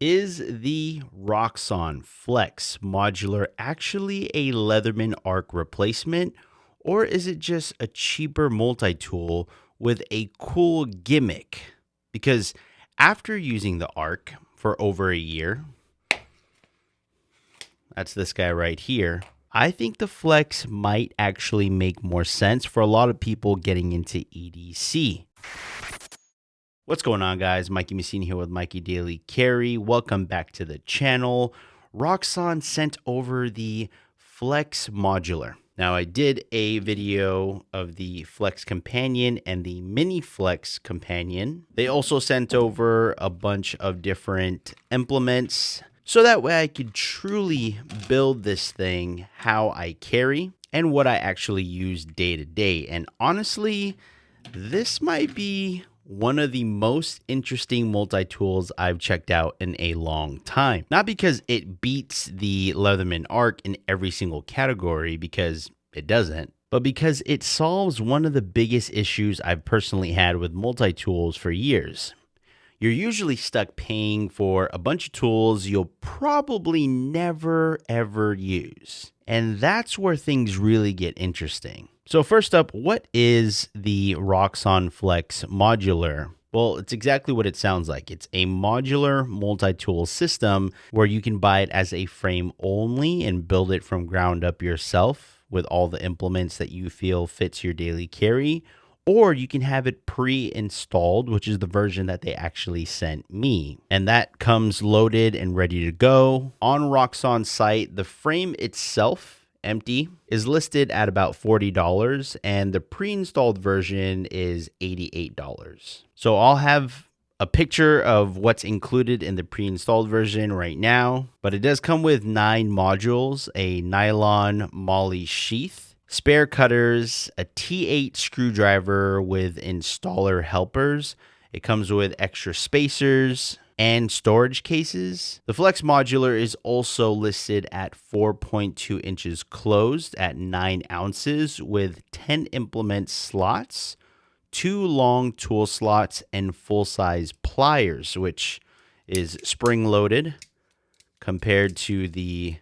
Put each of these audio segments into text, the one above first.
Is the Roxon Flex Modular actually a Leatherman Arc replacement, or is it just a cheaper multi-tool with a cool gimmick? Because after using the Arc for over a year, that's this guy right here, I think the Flex might actually make more sense for a lot of people getting into EDC. What's going on, guys? Mikey Messina here with Mikey Daily Carry. Welcome back to the channel. Roxon sent over the Flex Modular. Now, I did a video of the Flex Companion and the Mini Flex Companion. They also sent over a bunch of different implements, so that way I could truly build this thing how I carry and what I actually use day to day. And honestly, this might be one of the most interesting multi-tools I've checked out in a long time. Not because it beats the Leatherman Arc in every single category, because it doesn't, but because it solves one of the biggest issues I've personally had with multi-tools for years. You're usually stuck paying for a bunch of tools you'll probably never ever use. And that's where things really get interesting. So first up, what is the Roxon Flex Modular? Well, it's exactly what it sounds like. It's a modular multi-tool system where you can buy it as a frame only and build it from ground up yourself with all the implements that you feel fits your daily carry. Or you can have it pre-installed, which is the version that they actually sent me. And that comes loaded and ready to go. On Roxon's site, the frame itself, empty, is listed at about $40, and the pre-installed version is $88. So I'll have a picture of what's included in the pre-installed version right now, but it does come with 9 modules, a nylon MOLLE sheath, spare cutters, a T8 screwdriver with installer helpers. It comes with extra spacers and storage cases. The Flex Modular is also listed at 4.2 inches closed at 9 ounces with 10 implement slots, 2 long tool slots, and full-size pliers, which is spring-loaded compared to the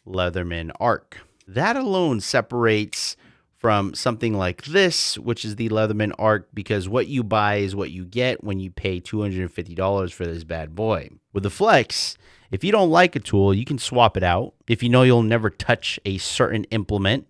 Leatherman Arc. That alone separates from something like this, which is the Leatherman Arc, because what you buy is what you get when you pay $250 for this bad boy. With the Flex, if you don't like a tool, you can swap it out. If you know you'll never touch a certain implement,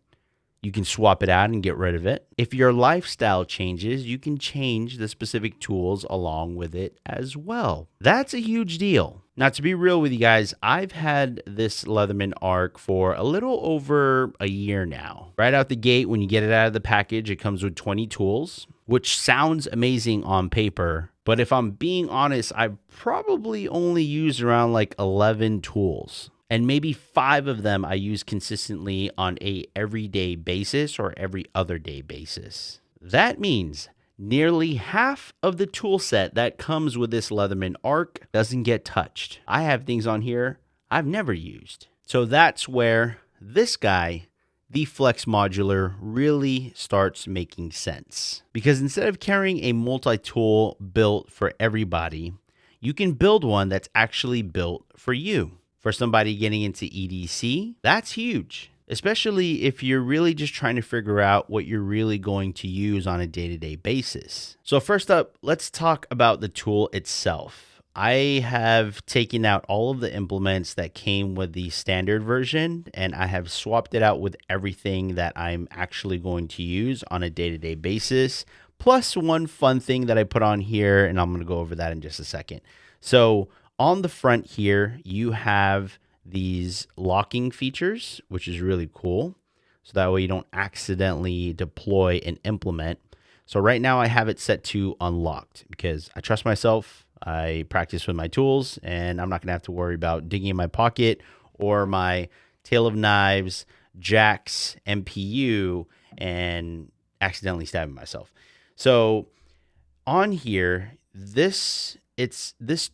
you can swap it out and get rid of it. If your lifestyle changes, you can change the specific tools along with it as well. That's a huge deal. Now, to be real with you guys, I've had this Leatherman Arc for a little over a year now. Right out the gate, when you get it out of the package, it comes with 20 tools, which sounds amazing on paper. But if I'm being honest, I've probably only used around like 11 tools. And maybe 5 of them I use consistently on a everyday basis or every other day basis. That means nearly half of the tool set that comes with this Leatherman Arc doesn't get touched. I have things on here I've never used. So that's where this guy, the Flex Modular, really starts making sense. Because instead of carrying a multi-tool built for everybody, you can build one that's actually built for you. For somebody getting into EDC, that's huge, especially if you're really just trying to figure out what you're really going to use on a day-to-day basis. So first up, let's talk about the tool itself. I have taken out all of the implements that came with the standard version, and I have swapped it out with everything that I'm actually going to use on a day-to-day basis, plus one fun thing that I put on here, and I'm going to go over that in just a second. So on the front here, you have these locking features, which is really cool. So that way you don't accidentally deploy an implement. So right now I have it set to unlocked because I trust myself. I practice with my tools, and I'm not going to have to worry about digging in my pocket or my tail of knives, jacks, MPU, and accidentally stabbing myself. So on here, this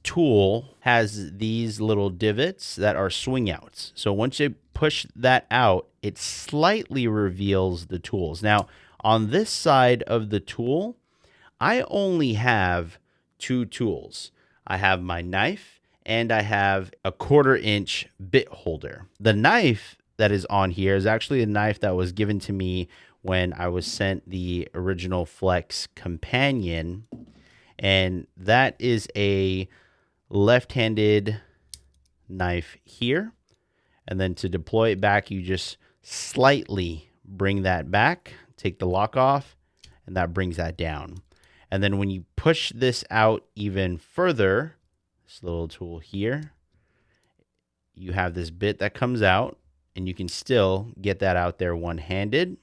tool has these little divots that are swing outs. So once you push that out, it slightly reveals the tools. Now, on this side of the tool, I only have 2 tools. I have my knife and I have a 1/4 inch bit holder. The knife that is on here is actually a knife that was given to me when I was sent the original Flex Companion, and that is a left-handed knife here. And then to deploy it back, you just slightly bring that back, take the lock off, and that brings that down. And then when you push this out even further, this little tool here, you have this bit that comes out, and you can still get that out there one-handed.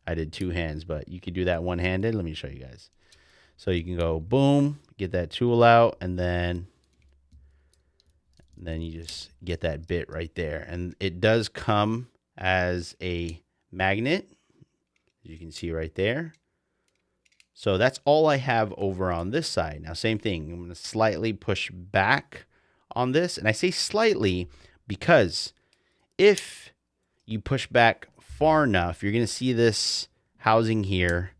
I did 2 hands, but you could do that one-handed. Let me show you guys. So you can go boom, get that tool out, and then you just get that bit right there. And it does come as a magnet, as you can see right there. So that's all I have over on this side. Now, same thing. I'm going to slightly push back on this. And I say slightly because if you push back far enough, you're going to see this housing here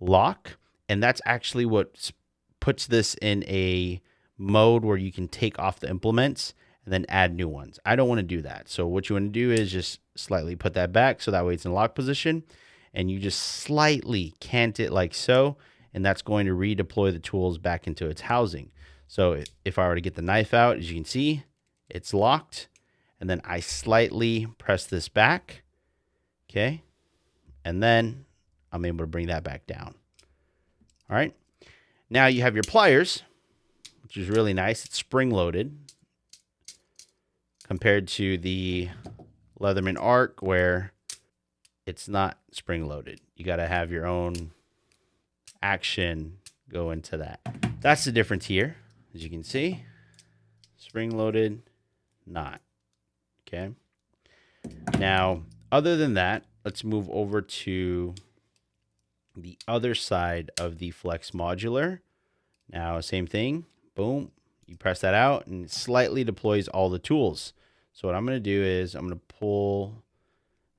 lock. And that's actually what puts this in a mode where you can take off the implements and then add new ones. I don't want to do that. So what you want to do is just slightly put that back so that way it's in lock position, and you just slightly cant it like so, and that's going to redeploy the tools back into its housing. So if I were to get the knife out, as you can see, it's locked, and then I slightly press this back, okay, and then I'm able to bring that back down. All right, now you have your pliers, which is really nice. It's spring-loaded compared to the Leatherman Arc where it's not spring-loaded. You got to have your own action go into that. That's the difference here, as you can see. Spring-loaded, not. Okay. Now, other than that, let's move over to the other side of the Flex Modular. Now, same thing. Boom. You press that out and it slightly deploys all the tools. So what I'm going to do is I'm going to pull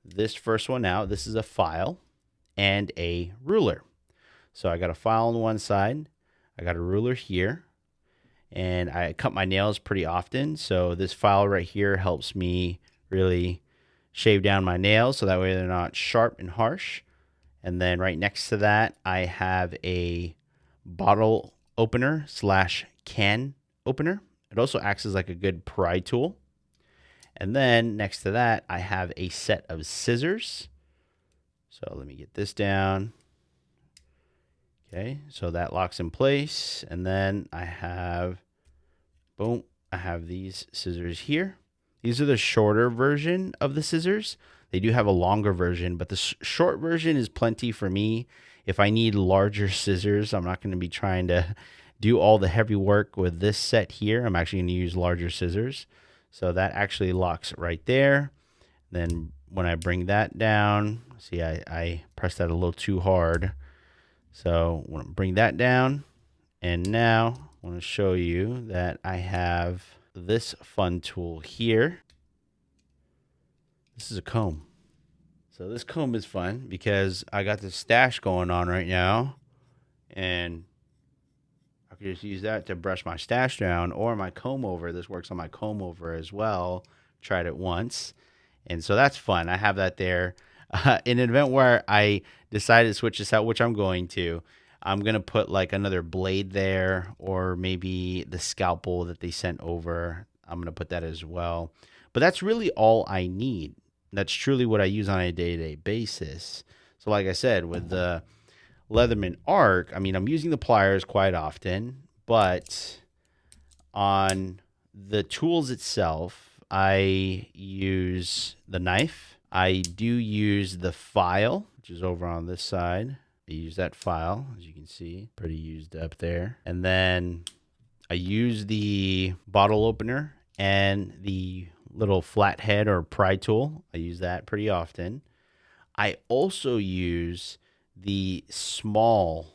this first one out. This is a file and a ruler. So I got a file on one side. I got a ruler here. And I cut my nails pretty often. So this file right here helps me really shave down my nails so that way they're not sharp and harsh. And then right next to that, I have a bottle opener / can opener. It also acts as like a good pry tool. And then next to that, I have a set of scissors. So let me get this down. Okay, so that locks in place. And then I have, boom, I have these scissors here. These are the shorter version of the scissors. They do have a longer version, but the short version is plenty for me. If I need larger scissors, I'm not going to be trying to do all the heavy work with this set here. I'm actually going to use larger scissors. So that actually locks right there. Then when I bring that down, see, I pressed that a little too hard. So when I bring that down, and now I want to show you that I have this fun tool here. This is a comb. So this comb is fun because I got this stash going on right now, and I could just use that to brush my stash down, or my comb over. This works on my comb over as well. Tried it once, and so that's fun. I have that there. In an event where I decided to switch this out, which I'm going to, I'm going to put like another blade there, or maybe the scalpel that they sent over. I'm going to put that as well. But that's really all I need. That's truly what I use on a day-to-day basis. So like I said, with the Leatherman Arc, I mean, I'm using the pliers quite often, but on the tools itself, I use the knife. I do use the file, which is over on this side. I use that file, as you can see, pretty used up there. And then I use the bottle opener and the little flathead or pry tool. I use that pretty often. I also use the small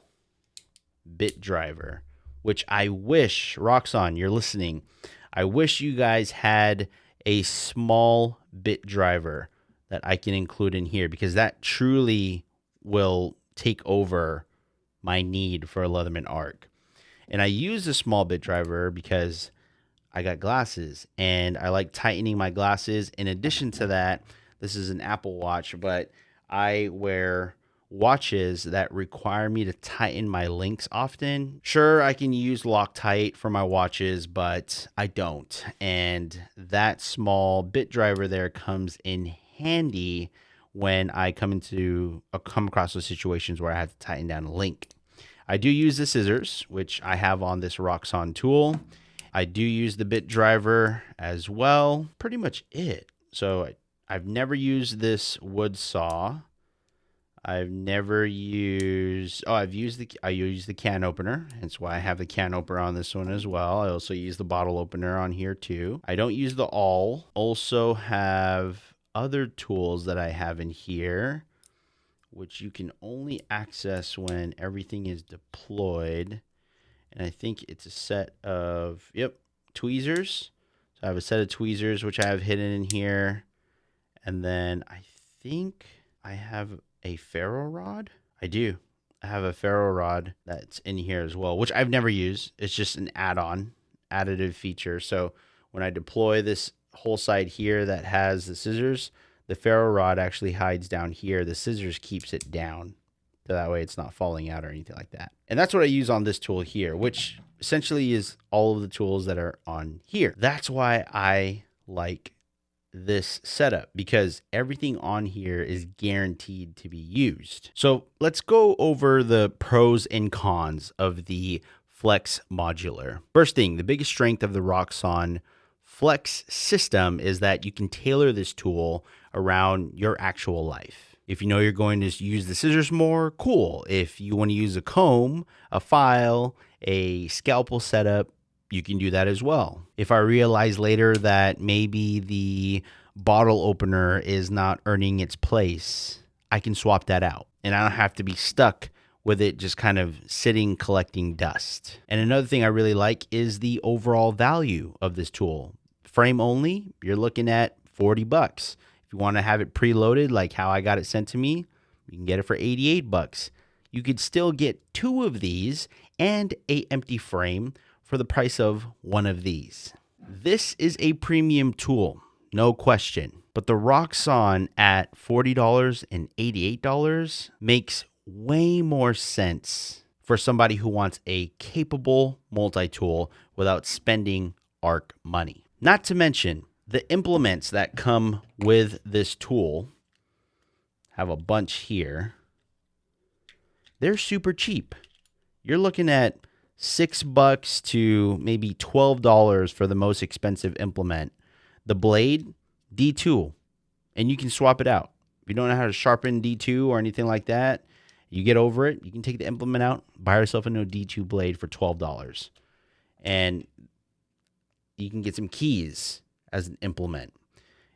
bit driver, which I wish, Roxon, you're listening, I wish you guys had a small bit driver that I can include in here, because that truly will take over my need for a Leatherman Arc. And I use the small bit driver because I got glasses and I like tightening my glasses. In addition to that, this is an Apple Watch, but I wear watches that require me to tighten my links often. Sure, I can use Loctite for my watches, but I don't. And that small bit driver there comes in handy when I come across those situations where I have to tighten down a link. I do use the scissors, which I have on this Roxon tool. I do use the bit driver as well. Pretty much it. So I've never used this wood saw. I've never used, I use the can opener. Hence why I have the can opener on this one as well. I also use the bottle opener on here too. I don't use the awl. Also have other tools that I have in here, which you can only access when everything is deployed. And I think it's a set of, tweezers. So I have a set of tweezers, which I have hidden in here. And then I think I have a ferro rod. I do. I have a ferro rod that's in here as well, which I've never used. It's just an additive feature. So when I deploy this whole side here that has the scissors, the ferro rod actually hides down here. The scissors keeps it down, so that way it's not falling out or anything like that. And that's what I use on this tool here, which essentially is all of the tools that are on here. That's why I like this setup, because everything on here is guaranteed to be used. So let's go over the pros and cons of the Flex Modular. First thing, the biggest strength of the Roxon Flex system is that you can tailor this tool around your actual life. If you know you're going to use the scissors more, cool. If you want to use a comb, a file, a scalpel setup, you can do that as well. If I realize later that maybe the bottle opener is not earning its place, I can swap that out and I don't have to be stuck with it just kind of sitting collecting dust. And another thing I really like is the overall value of this tool. Frame only, you're looking at $40. If you want to have it preloaded like how I got it sent to me, you can get it for $88. You could still get 2 of these and an empty frame for the price of 1 of these. This is a premium tool, no question. But the Roxon at $40 and $88 makes way more sense for somebody who wants a capable multi-tool without spending Arc money. Not to mention, the implements that come with this tool, have a bunch here. They're super cheap. You're looking at $6 to maybe $12 for the most expensive implement. The blade, D2, and you can swap it out. If you don't know how to sharpen D2 or anything like that, you get over it, you can take the implement out, buy yourself a new D2 blade for $12. And you can get some keys as an implement.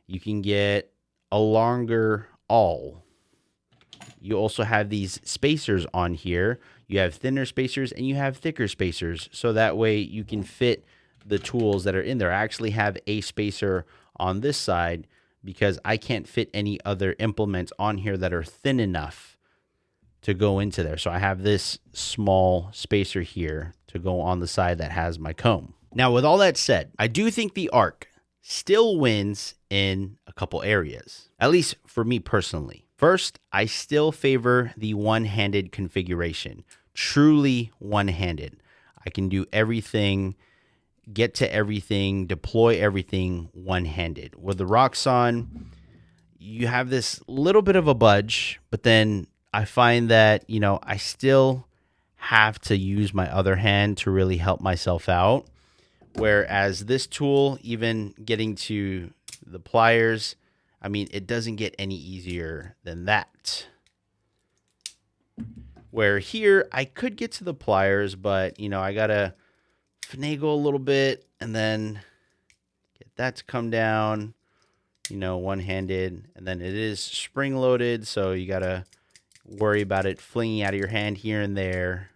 You can get a longer awl. You also have these spacers on here. You have thinner spacers and you have thicker spacers. So that way you can fit the tools that are in there. I actually have a spacer on this side because I can't fit any other implements on here that are thin enough to go into there. So I have this small spacer here to go on the side that has my comb. Now, with all that said, I do think the Arc still wins in a couple areas, at least for me personally. First, I still favor the one-handed configuration, truly one-handed. I can do everything, get to everything, deploy everything one-handed. With the Roxon, you have this little bit of a budge, but then I find that, I still have to use my other hand to really help myself out. Whereas this tool, even getting to the pliers, it doesn't get any easier than that. Where here, I could get to the pliers, but, I got to finagle a little bit and then get that to come down, one-handed. And then it is spring-loaded, so you got to worry about it flinging out of your hand here and there.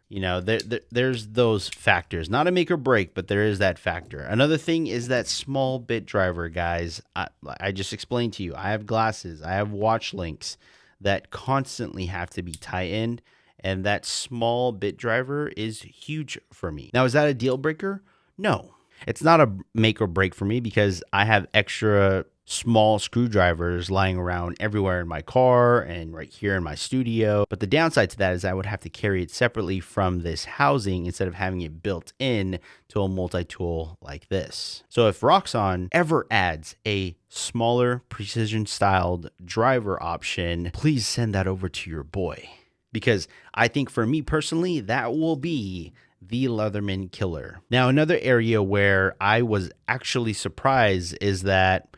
There's those factors. Not a make or break, but there is that factor. Another thing is that small bit driver, guys. I just explained to you. I have glasses. I have watch links that constantly have to be tightened, and that small bit driver is huge for me. Now, is that a deal breaker? No. It's not a make or break for me because I have extra small screwdrivers lying around everywhere in my car and right here in my studio. But the downside to that is I would have to carry it separately from this housing instead of having it built in to a multi-tool like this. So if Roxon ever adds a smaller precision styled driver option, please send that over to your boy. Because I think for me personally, that will be the Leatherman killer. Now, another area where I was actually surprised is that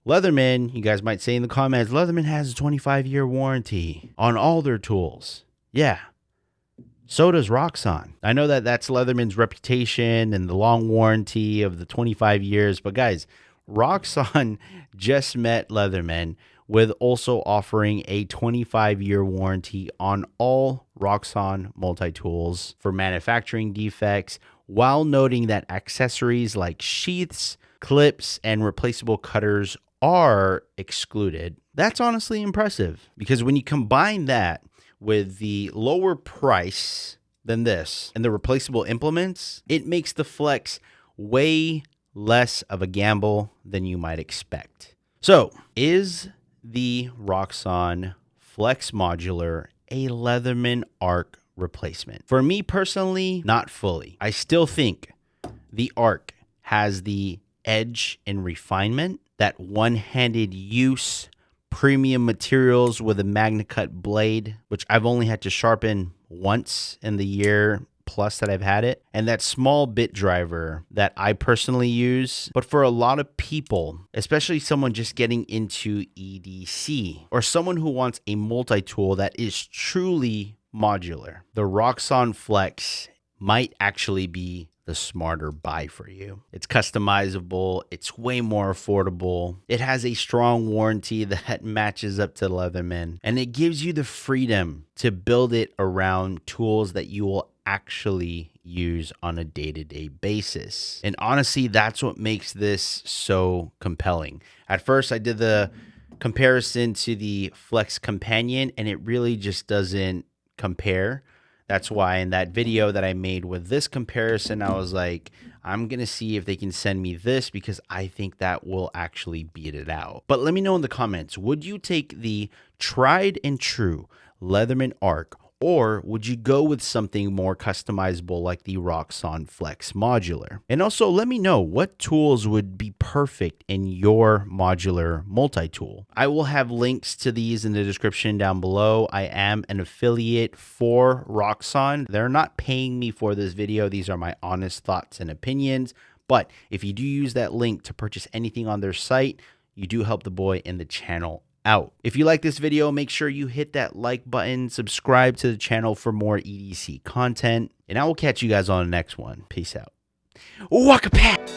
Leatherman, you guys might say in the comments, Leatherman has a 25-year warranty on all their tools. Yeah, so does Roxon. I know that that's Leatherman's reputation and the long warranty of the 25 years, but guys, Roxon just met Leatherman with also offering a 25-year warranty on all Roxon multi-tools for manufacturing defects, while noting that accessories like sheaths, clips, and replaceable cutters are excluded. That's honestly impressive because when you combine that with the lower price than this and the replaceable implements, it makes the Flex way less of a gamble than you might expect. So, is the Roxon Flex Modular a Leatherman Arc replacement? For me personally, not fully. I still think the Arc has the edge and refinement, that one-handed use, premium materials with a MagnaCut blade, which I've only had to sharpen once in the year plus that I've had it, and that small bit driver that I personally use. But for a lot of people, especially someone just getting into EDC or someone who wants a multi-tool that is truly modular, the Roxon Flex might actually be the smarter buy for you. It's customizable, it's way more affordable, it has a strong warranty that matches up to Leatherman, and it gives you the freedom to build it around tools that you will actually use on a day-to-day basis. And honestly, that's what makes this so compelling. At first, I did the comparison to the Flex Companion, and it really just doesn't compare. That's why in that video that I made with this comparison, I was like, I'm going to see if they can send me this because I think that will actually beat it out. But let me know in the comments, would you take the tried and true Leatherman Arc, or would you go with something more customizable like the Roxon Flex Modular? And also let me know what tools would be perfect in your modular multi-tool. I will have links to these in the description down below. I am an affiliate for Roxon. They're not paying me for this video. These are my honest thoughts and opinions. But if you do use that link to purchase anything on their site, you do help the boy and the channel out. If you like this video, make sure you hit that like button, subscribe to the channel for more EDC content, and I will catch you guys on the next one. Peace out. Waka pat!